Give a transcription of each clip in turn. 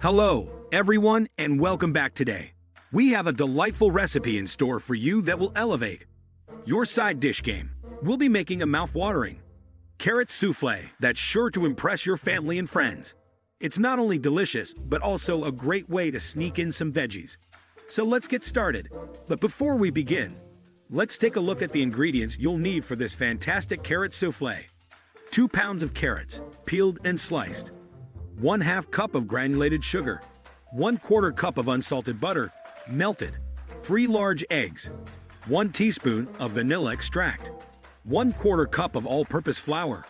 Hello, everyone, and welcome back today. We have a delightful recipe in store for you that will elevate your side dish game. We'll be making a mouth-watering carrot souffle that's sure to impress your family and friends. It's not only delicious, but also a great way to sneak in some veggies. So let's get started. But before we begin, let's take a look at the ingredients you'll need for this fantastic carrot souffle. 2 pounds of carrots, peeled and sliced. 1/2 cup of granulated sugar, 1/4 cup of unsalted butter, melted, 3 large eggs, 1 teaspoon of vanilla extract, 1/4 cup of all-purpose flour,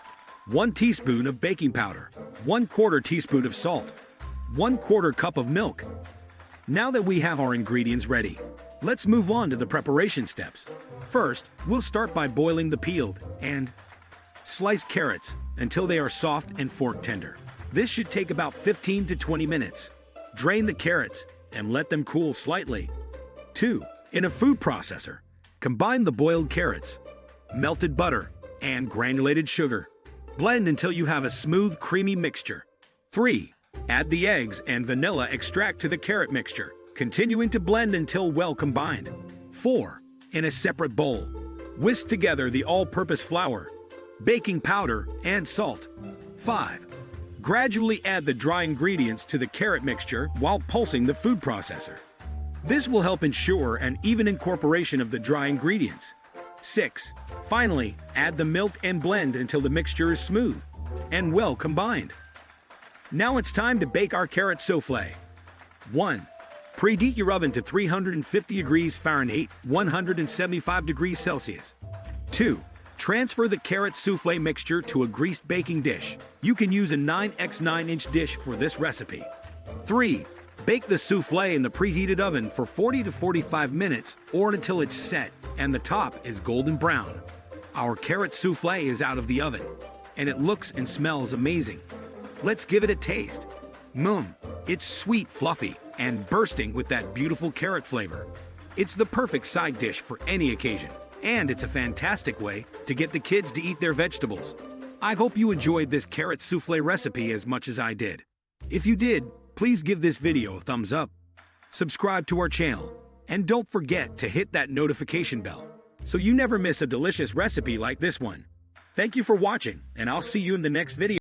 1 teaspoon of baking powder, 1/4 teaspoon of salt, 1/4 cup of milk. Now that we have our ingredients ready, let's move on to the preparation steps. First, we'll start by boiling the peeled and sliced carrots until they are soft and fork tender. This should take about 15 to 20 minutes. Drain the carrots and let them cool slightly. 2. In a food processor, combine the boiled carrots, melted butter, and granulated sugar. Blend until you have a smooth, creamy mixture. 3. Add the eggs and vanilla extract to the carrot mixture, continuing to blend until well combined. 4. In a separate bowl, whisk together the all-purpose flour, baking powder, and salt. 5. Gradually add the dry ingredients to the carrot mixture while pulsing the food processor. This will help ensure an even incorporation of the dry ingredients. 6. Finally, add the milk and blend until the mixture is smooth and well combined. Now it's time to bake our carrot souffle. 1. Preheat your oven to 350 degrees Fahrenheit, 175 degrees Celsius. 2. Transfer the carrot souffle mixture to a greased baking dish. You can use a 9x9-inch dish for this recipe. 3. Bake the souffle in the preheated oven for 40 to 45 minutes or until it's set and the top is golden brown. Our carrot souffle is out of the oven, and it looks and smells amazing. Let's give it a taste. It's sweet, fluffy, and bursting with that beautiful carrot flavor. It's the perfect side dish for any occasion. And it's a fantastic way to get the kids to eat their vegetables. I hope you enjoyed this carrot souffle recipe as much as I did. If you did, please give this video a thumbs up, subscribe to our channel, and don't forget to hit that notification bell so you never miss a delicious recipe like this one. Thank you for watching, and I'll see you in the next video.